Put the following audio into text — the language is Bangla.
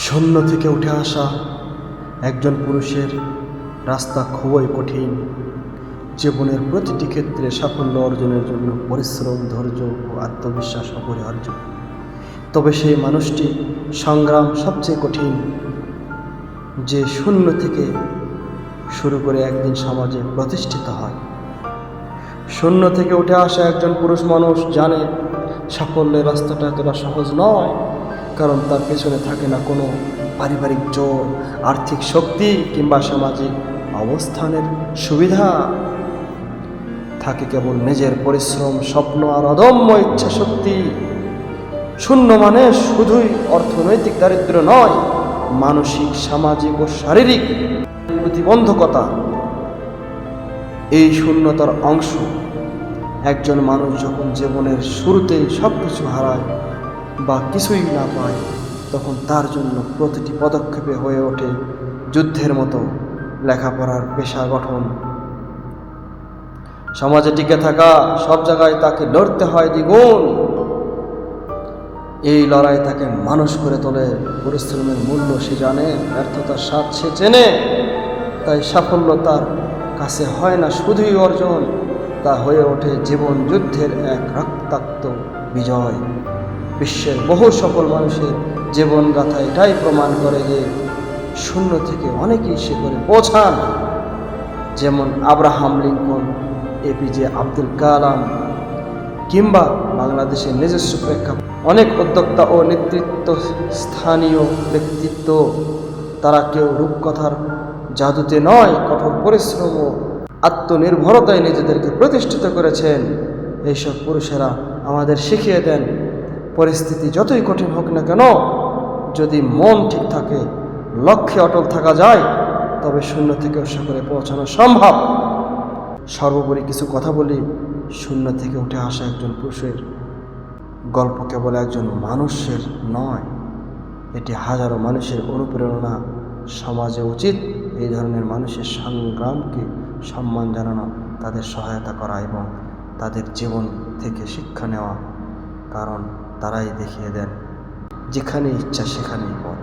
শূন্য থেকে উঠে আসা একজন পুরুষের রাস্তা খুবই কঠিন। জীবনের প্রতিটি ক্ষেত্রে সাফল্য অর্জনের জন্য পরিশ্রম, ধৈর্য ও আত্মবিশ্বাস অপরিহার্য। তবে সেই মানুষটি সংগ্রাম সবচেয়ে কঠিন, যে শূন্য থেকে শুরু করে একদিন সমাজে প্রতিষ্ঠিত হয়। শূন্য থেকে উঠে আসা একজন পুরুষ মানুষ জানে সাফল্যের রাস্তাটা এতটা সহজ নয়, কারণ তার পেছনে থাকে না কোনো পারিবারিক জোর, আর্থিক শক্তি কিংবা সামাজিক অবস্থানের সুবিধা। থাকে কেবল নিজের পরিশ্রম, স্বপ্ন আর অদম্য ইচ্ছা শক্তি। শূন্য মানে শুধুই অর্থনৈতিক দারিদ্র্য নয়, মানসিক, সামাজিক ও শারীরিক প্রতিবন্ধকতা এই শূন্যতার অংশ। একজন মানুষ যখন জীবনের শুরুতেই সব কিছু হারায় বা কিছুই না পায়, তখন তার জন্য প্রতিটি পদক্ষেপে হয়ে ওঠে যুদ্ধের মতো। লেখাপড়ার, পেশা গঠন, সমাজে টিকে থাকা, সব জায়গায় তাকে লড়তে হয় দ্বিগুণ। এই লড়াই তাকে মানুষ করে তোলে। পরিশ্রমের মূল্য সে জানে, ব্যর্থতার স্বাদ সে চেনে। তাই সাফল্য তার কাছে হয় না শুধুই অর্জন, তা হয়ে ওঠে জীবন যুদ্ধের এক রক্তাক্ত বিজয়। বিশ্বের বহু সফল মানুষের জীবনগাথা এটাই প্রমাণ করে যে শূন্য থেকে অনেকেই শিখরে পৌঁছান। যেমন Abraham Lincoln, APJ Abdul Kalam কিংবা বাংলাদেশের নিজস্ব প্রেক্ষাপট অনেক উদ্যোক্তা ও নেতৃত্ব স্থানীয় ব্যক্তিত্ব। তারা কেউ রূপকথার জাদুতে নয়, কঠোর পরিশ্রম ও আত্মনির্ভরতায় নিজেদেরকে প্রতিষ্ঠিত করেছেন। এইসব পুরুষেরা আমাদের শিখিয়ে দেন, পরিস্থিতি যতই কঠিন হোক না কেন, যদি মন ঠিক থাকে, লক্ষ্যে অটল থাকা যায়, তবে শূন্য থেকে শিখরে পৌঁছানো সম্ভব। সর্বোপরি কিছু কথা বলি। শূন্য থেকে উঠে আসা একজন পুরুষের গল্প কেবল একজন মানুষের নয়, এটি হাজারো মানুষের অনুপ্রেরণা। সমাজে উচিত এই ধরনের মানুষের সংগ্রামকে সম্মান জানানো, তাদের সহায়তা করা এবং তাদের জীবন থেকে শিক্ষা নেওয়া, কারণ তারাই দেখিয়ে দেন যেখানে ইচ্ছা সেখানেই পথ।